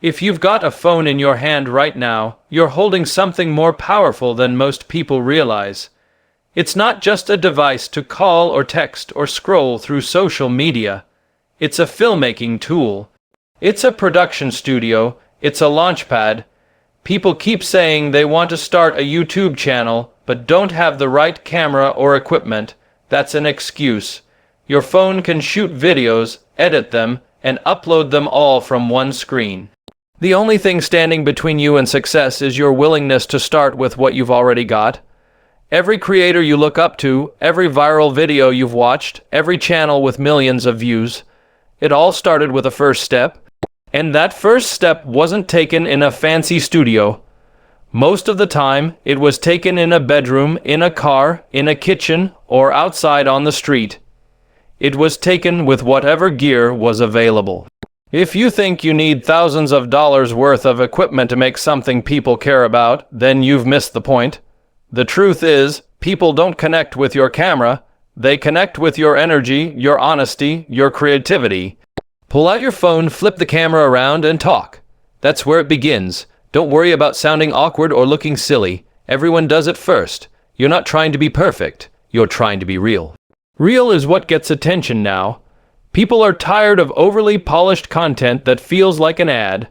If you've got a phone in your hand right now, you're holding something more powerful than most people realize. It's not just a device to call or text or scroll through social media. It's a filmmaking tool. It's a production studio. It's a launchpad. People keep saying they want to start a YouTube channel, but don't have the right camera or equipment. That's an excuse. Your phone can shoot videos, edit them, and upload them all from one screen. The only thing standing between you and success is your willingness to start with what you've already got. Every creator you look up to, every viral video you've watched, every channel with millions of views, it all started with a first step. And that first step wasn't taken in a fancy studio. Most of the time, it was taken in a bedroom, in a car, in a kitchen, or outside on the street. It was taken with whatever gear was available. If you think you need thousands of dollars worth of equipment to make something people care about, then you've missed the point. The truth is, people don't connect with your camera. They connect with your energy, your honesty, your creativity. Pull out your phone, flip the camera around, and talk. That's where it begins. Don't worry about sounding awkward or looking silly. Everyone does it first. You're not trying to be perfect. You're trying to be real. Real is what gets attention now. People are tired of overly polished content that feels like an ad.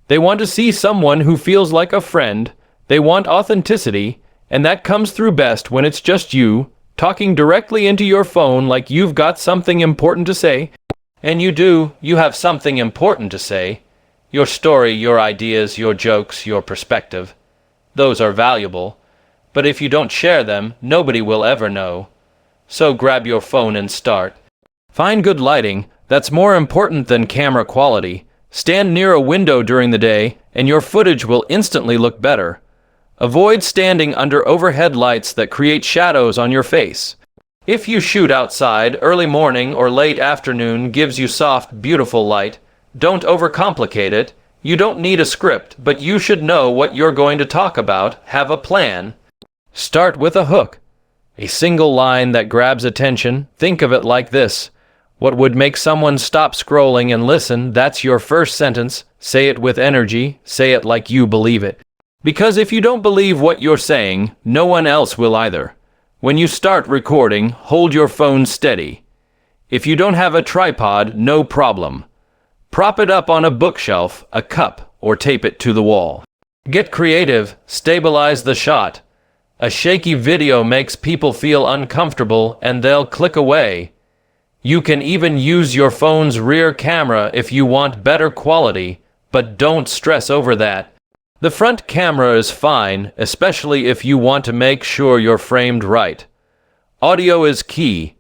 They want to see someone who feels like a friend. They want authenticity, and that comes through best when it's just you, talking directly into your phone like you've got something important to say. And you do, you have something important to say. Your story, your ideas, your jokes, your perspective. Those are valuable. But if you don't share them, nobody will ever know. So grab your phone and start. Find good lighting. That's more important than camera quality. Stand near a window during the day, and your footage will instantly look better. Avoid standing under overhead lights that create shadows on your face. If you shoot outside, early morning or late afternoon gives you soft, beautiful light. Don't overcomplicate it. You don't need a script, but you should know what you're going to talk about, have a plan. Start with a hook. A single line that grabs attention. Think of it like this. What would make someone stop scrolling and listen? That's your first sentence. Say it with energy. Say it like you believe it. Because if you don't believe what you're saying, no one else will either. When you start recording, hold your phone steady. If you don't have a tripod, no problem. Prop it up on a bookshelf, a cup, or tape it to the wall. Get creative. Stabilize the shot. A shaky video makes people feel uncomfortable and they'll click away. You can even use your phone's rear camera if you want better quality, but don't stress over that. The front camera is fine, especially if you want to make sure you're framed right. Audio is key.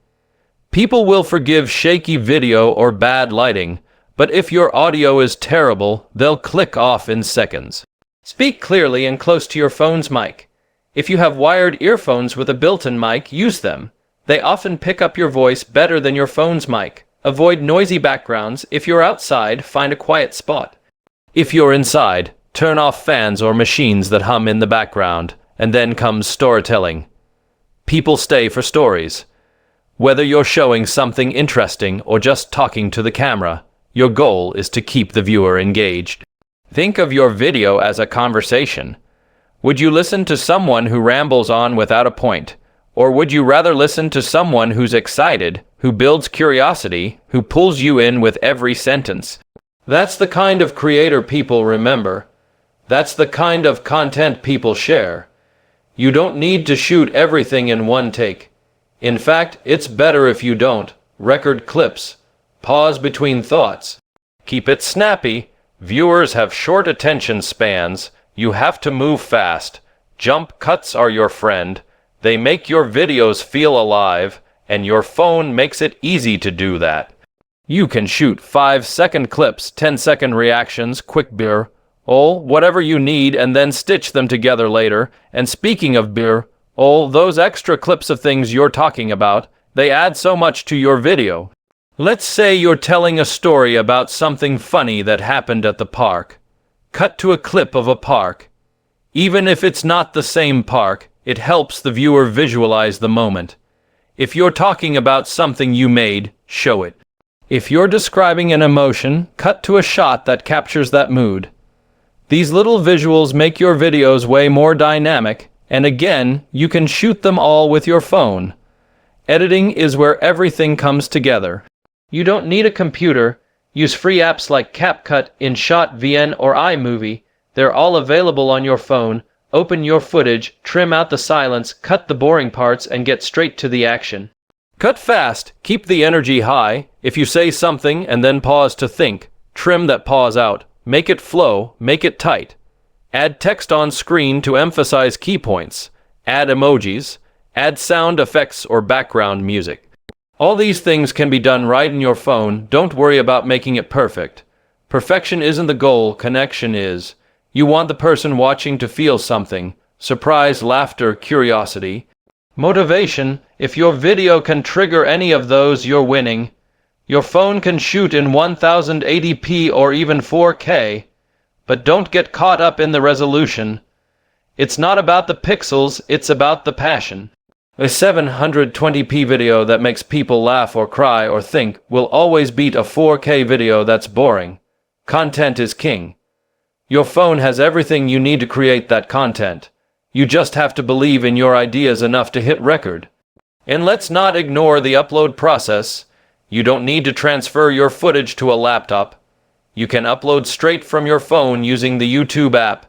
People will forgive shaky video or bad lighting, but if your audio is terrible, they'll click off in seconds. Speak clearly and close to your phone's mic. If you have wired earphones with a built-in mic, use them. They often pick up your voice better than your phone's mic. Avoid noisy backgrounds. If you're outside, find a quiet spot. If you're inside, turn off fans or machines that hum in the background, and then comes storytelling. People stay for stories. Whether you're showing something interesting or just talking to the camera, your goal is to keep the viewer engaged. Think of your video as a conversation. Would you listen to someone who rambles on without a point? Or would you rather listen to someone who's excited, who builds curiosity, who pulls you in with every sentence? That's the kind of creator people remember. That's the kind of content people share. You don't need to shoot everything in one take. In fact, it's better if you don't. Record clips. Pause between thoughts. Keep it snappy. Viewers have short attention spans. You have to move fast. Jump cuts are your friend. They make your videos feel alive, and your phone makes it easy to do that. You can shoot 5-second clips, 10-second reactions, quick beer, whatever you need, and then stitch them together later. And speaking of beer, those extra clips of things you're talking about, they add so much to your video. Let's say you're telling a story about something funny that happened at the park. Cut to a clip of a park. Even if it's not the same park, it helps the viewer visualize the moment. If you're talking about something you made, show it. If you're describing an emotion, cut to a shot that captures that mood. These little visuals make your videos way more dynamic, and again, you can shoot them all with your phone. Editing is where everything comes together. You don't need a computer. Use free apps like CapCut, InShot, VN, or iMovie. They're all available on your phone. Open your footage, trim out the silence, cut the boring parts, and get straight to the action. Cut fast, keep the energy high. If you say something and then pause to think, trim that pause out. Make it flow, make it tight. Add text on screen to emphasize key points. Add emojis. Add sound effects or background music. All these things can be done right in your phone. Don't worry about making it perfect. Perfection isn't the goal, connection is. You want the person watching to feel something. Surprise, laughter, curiosity. Motivation. If your video can trigger any of those, you're winning. Your phone can shoot in 1080p or even 4K. But don't get caught up in the resolution. It's not about the pixels, it's about the passion. A 720p video that makes people laugh or cry or think will always beat a 4K video that's boring. Content is king. Your phone has everything you need to create that content. You just have to believe in your ideas enough to hit record. And let's not ignore the upload process. You don't need to transfer your footage to a laptop. You can upload straight from your phone using the YouTube app.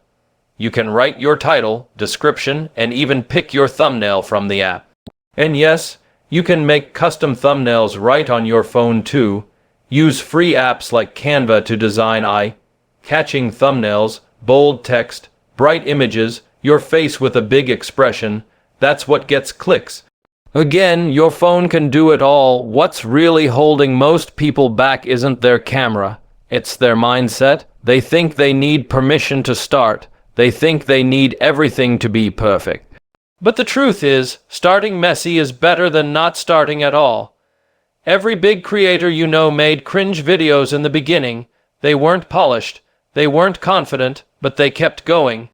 You can write your title, description, and even pick your thumbnail from the app. And yes, you can make custom thumbnails right on your phone too. Use free apps like Canva to design eye-catching thumbnails, bold text, bright images, your face with a big expression. That's what gets clicks. Again, your phone can do it all. What's really holding most people back isn't their camera. It's their mindset. They think they need permission to start. They think they need everything to be perfect. But the truth is, starting messy is better than not starting at all. Every big creator you know made cringe videos in the beginning. They weren't polished. They weren't confident, but they kept going.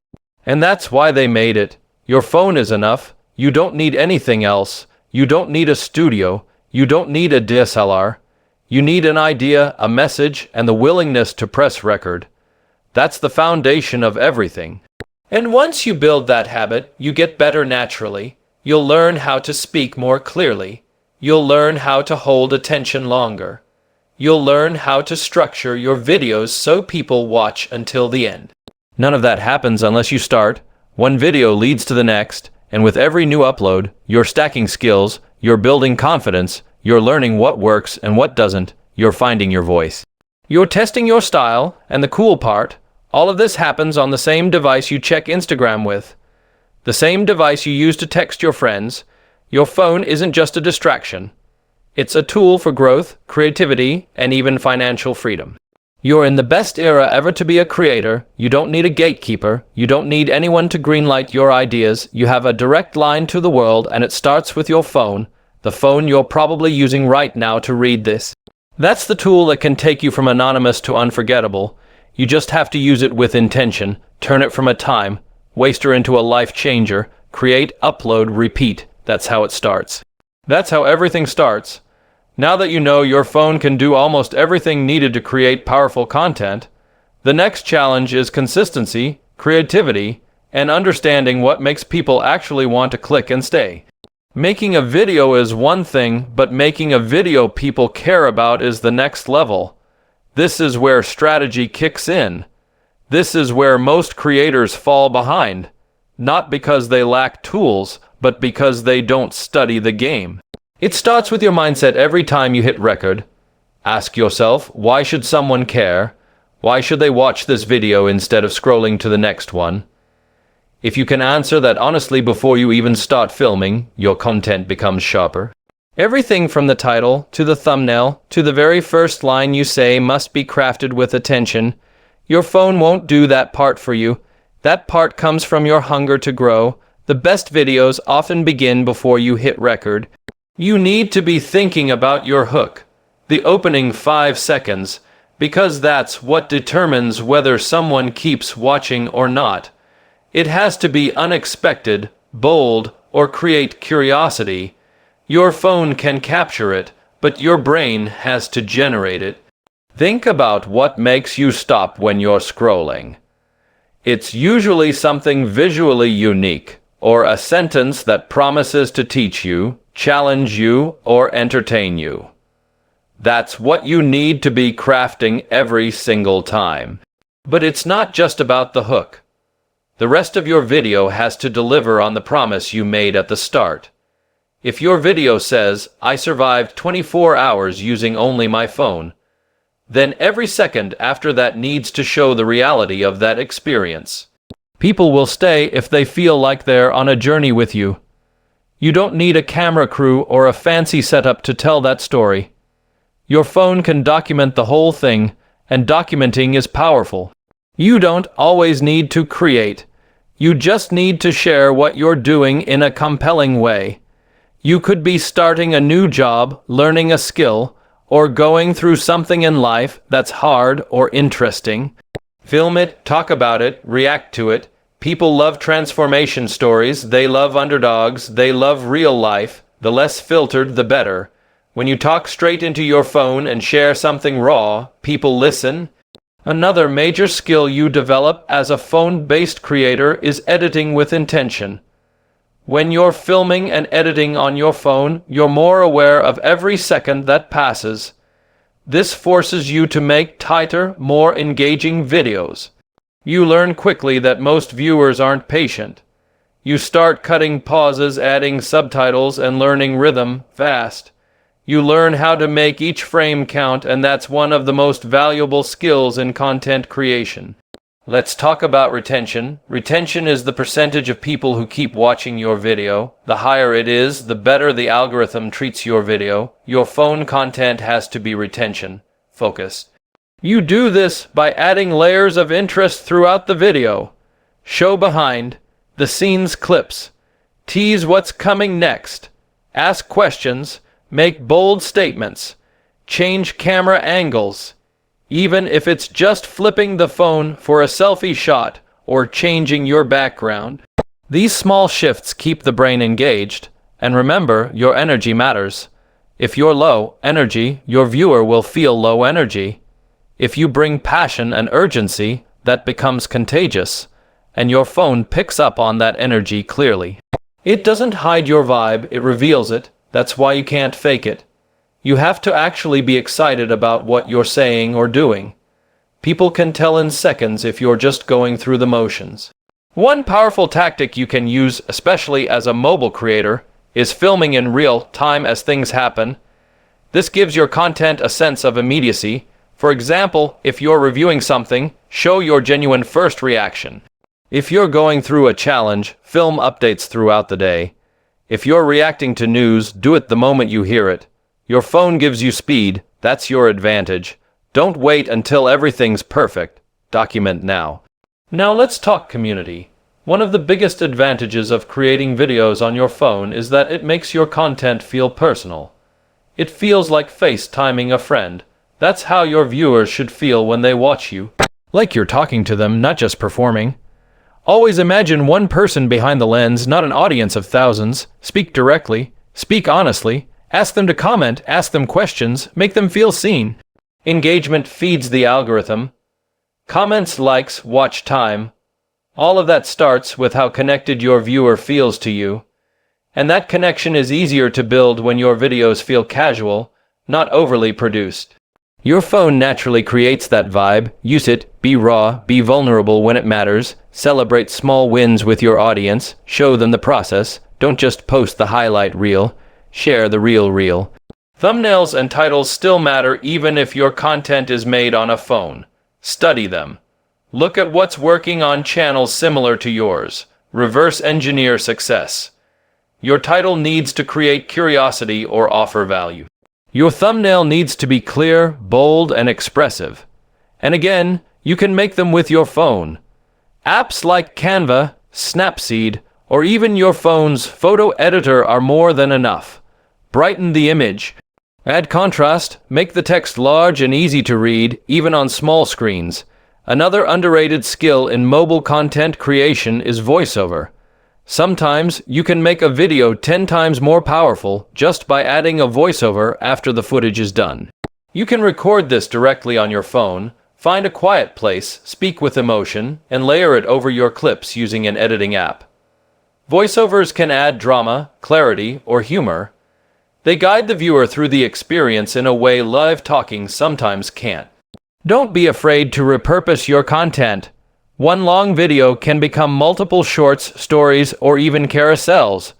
And that's why they made it. Your phone is enough. You don't need anything else. You don't need a studio. You don't need a DSLR. You need an idea, a message, and the willingness to press record. That's the foundation of everything. And once you build that habit, you get better naturally. You'll learn how to speak more clearly. You'll learn how to hold attention longer. You'll learn how to structure your videos so people watch until the end. None of that happens unless you start. One video leads to the next, and with every new upload, you're stacking skills, you're building confidence, you're learning what works and what doesn't, you're finding your voice. You're testing your style, and the cool part, all of this happens on the same device you check Instagram with. The same device you use to text your friends. Your phone isn't just a distraction. It's a tool for growth, creativity, and even financial freedom. You're in the best era ever to be a creator. You don't need a gatekeeper. You don't need anyone to greenlight your ideas. You have a direct line to the world, and it starts with your phone, the phone you're probably using right now to read this. That's the tool that can take you from anonymous to unforgettable. You just have to use it with intention, turn it from a time waster into a life changer, create, upload, repeat. That's how it starts. That's how everything starts. Now that you know your phone can do almost everything needed to create powerful content, the next challenge is consistency, creativity, and understanding what makes people actually want to click and stay. Making a video is one thing, but making a video people care about is the next level. This is where strategy kicks in. This is where most creators fall behind, not because they lack tools, but because they don't study the game. It starts with your mindset every time you hit record. Ask yourself, why should someone care? Why should they watch this video instead of scrolling to the next one? If you can answer that honestly before you even start filming, your content becomes sharper. Everything from the title, to the thumbnail, to the very first line you say must be crafted with attention. Your phone won't do that part for you. That part comes from your hunger to grow. The best videos often begin before you hit record. You need to be thinking about your hook, the opening 5 seconds, because that's what determines whether someone keeps watching or not. It has to be unexpected, bold, or create curiosity. Your phone can capture it, but your brain has to generate it. Think about what makes you stop when you're scrolling. It's usually something visually unique, or a sentence that promises to teach you, challenge you, or entertain you. That's what you need to be crafting every single time. But it's not just about the hook. The rest of your video has to deliver on the promise you made at the start. If your video says, "I survived 24 hours using only my phone," then every second after that needs to show the reality of that experience. People will stay if they feel like they're on a journey with you. You don't need a camera crew or a fancy setup to tell that story. Your phone can document the whole thing, and documenting is powerful. You don't always need to create. You just need to share what you're doing in a compelling way. You could be starting a new job, learning a skill, or going through something in life that's hard or interesting. Film it, talk about it, react to it. People love transformation stories, they love underdogs, they love real life. The less filtered, the better. When you talk straight into your phone and share something raw, people listen. Another major skill you develop as a phone-based creator is editing with intention. When you're filming and editing on your phone, you're more aware of every second that passes. This forces you to make tighter, more engaging videos. You learn quickly that most viewers aren't patient. You start cutting pauses, adding subtitles, and learning rhythm fast. You learn how to make each frame count, and that's one of the most valuable skills in content creation. Let's talk about retention. Retention is the percentage of people who keep watching your video. The higher it is, the better the algorithm treats your video. Your phone content has to be retention-focused. You do this by adding layers of interest throughout the video. Show behind the scenes clips. Tease what's coming next. Ask questions. Make bold statements. Change camera angles. Even if it's just flipping the phone for a selfie shot or changing your background. These small shifts keep the brain engaged. And remember, your energy matters. If you're low energy, your viewer will feel low energy. If you bring passion and urgency, that becomes contagious, and your phone picks up on that energy clearly. It doesn't hide your vibe, it reveals it. That's why you can't fake it. You have to actually be excited about what you're saying or doing. People can tell in seconds if you're just going through the motions. One powerful tactic you can use, especially as a mobile creator, is filming in real time as things happen. This gives your content a sense of immediacy. For example, if you're reviewing something, show your genuine first reaction. If you're going through a challenge, film updates throughout the day. If you're reacting to news, do it the moment you hear it. Your phone gives you speed, that's your advantage. Don't wait until everything's perfect. Document now. Now let's talk community. One of the biggest advantages of creating videos on your phone is that it makes your content feel personal. It feels like FaceTiming a friend. That's how your viewers should feel when they watch you. Like you're talking to them, not just performing. Always imagine one person behind the lens, not an audience of thousands. Speak directly. Speak honestly. Ask them to comment. Ask them questions. Make them feel seen. Engagement feeds the algorithm. Comments, likes, watch time. All of that starts with how connected your viewer feels to you. And that connection is easier to build when your videos feel casual, not overly produced. Your phone naturally creates that vibe. Use it, be raw, be vulnerable when it matters, celebrate small wins with your audience, show them the process, don't just post the highlight reel, share the real reel. Thumbnails and titles still matter even if your content is made on a phone. Study them. Look at what's working on channels similar to yours. Reverse engineer success. Your title needs to create curiosity or offer value. Your thumbnail needs to be clear, bold, and expressive. And again, you can make them with your phone. Apps like Canva, Snapseed, or even your phone's photo editor are more than enough. Brighten the image. Add contrast, make the text large and easy to read, even on small screens. Another underrated skill in mobile content creation is voiceover. Sometimes you can make a video 10 times more powerful just by adding a voiceover after the footage is done. You can record this directly on your phone, find a quiet place, speak with emotion, and layer it over your clips using an editing app. Voiceovers can add drama, clarity, or humor. They guide the viewer through the experience in a way live talking sometimes can't. Don't be afraid to repurpose your content. One long video can become multiple shorts, stories, or even carousels.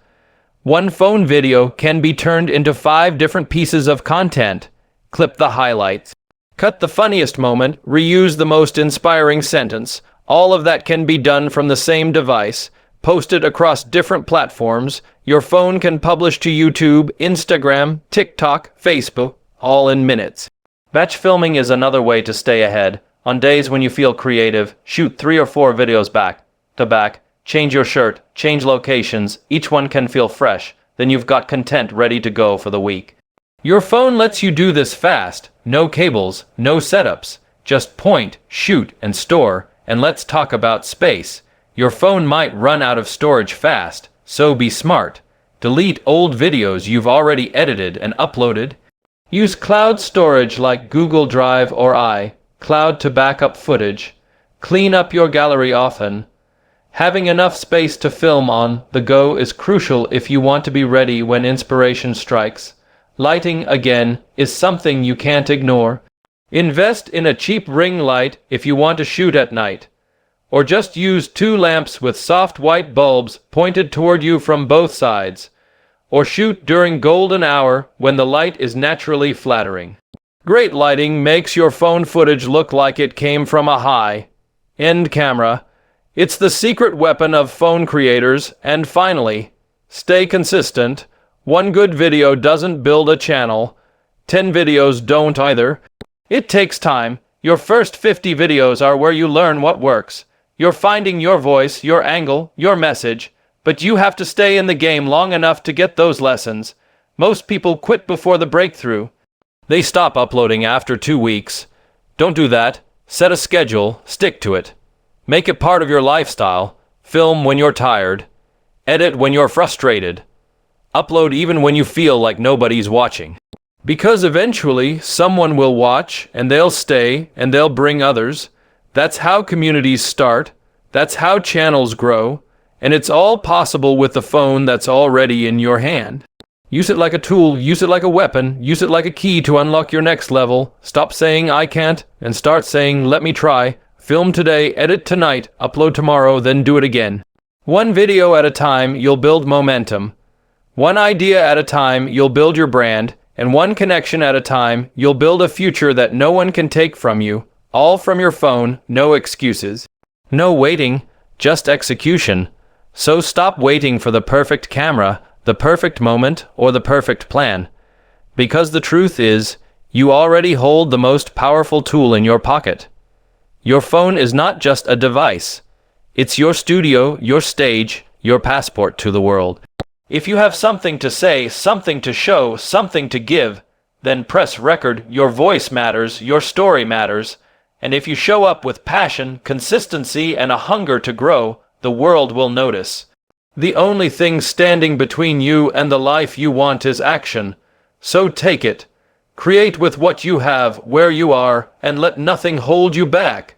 One phone video can be turned into 5 different pieces of content. Clip the highlights. Cut the funniest moment, reuse the most inspiring sentence. All of that can be done from the same device, posted across different platforms. Your phone can publish to YouTube, Instagram, TikTok, Facebook, all in minutes. Batch filming is another way to stay ahead. On days when you feel creative, shoot 3 or 4 videos back to back. Change your shirt, change locations, each one can feel fresh. Then you've got content ready to go for the week. Your phone lets you do this fast. No cables, no setups. Just point, shoot, and store. And let's talk about space. Your phone might run out of storage fast, so be smart. Delete old videos you've already edited and uploaded. Use cloud storage like Google Drive or iCloud to back up footage. Clean up your gallery often. Having enough space to film on the go is crucial if you want to be ready when inspiration strikes. Lighting, again, is something you can't ignore. Invest in a cheap ring light if you want to shoot at night. Or just use 2 lamps with soft white bulbs pointed toward you from both sides. Or shoot during golden hour when the light is naturally flattering. Great lighting makes your phone footage look like it came from a high-end camera. It's the secret weapon of phone creators. And finally, stay consistent. One good video doesn't build a channel. 10 videos don't either. It takes time. Your first 50 videos are where you learn what works. You're finding your voice, your angle, your message, but you have to stay in the game long enough to get those lessons. Most people quit before the breakthrough. They stop uploading after 2 weeks. Don't do that. Set a schedule, stick to it. Make it part of your lifestyle. Film when you're tired. Edit when you're frustrated. Upload even when you feel like nobody's watching. Because eventually, someone will watch, and they'll stay, and they'll bring others. That's how communities start. That's how channels grow. And it's all possible with the phone that's already in your hand. Use it like a tool, use it like a weapon, use it like a key to unlock your next level. Stop saying, I can't, and start saying, let me try. Film today, edit tonight, upload tomorrow, then do it again. One video at a time, you'll build momentum. One idea at a time, you'll build your brand. And one connection at a time, you'll build a future that no one can take from you. All from your phone, no excuses. No waiting, just execution. So stop waiting for the perfect camera, the perfect moment, or the perfect plan. Because the truth is, you already hold the most powerful tool in your pocket. Your phone is not just a device. It's your studio, your stage, your passport to the world. If you have something to say, something to show, something to give, then press record. Your voice matters, your story matters. And if you show up with passion, consistency, and a hunger to grow, the world will notice. The only thing standing between you and the life you want is action. So take it. Create with what you have, where you are, and let nothing hold you back.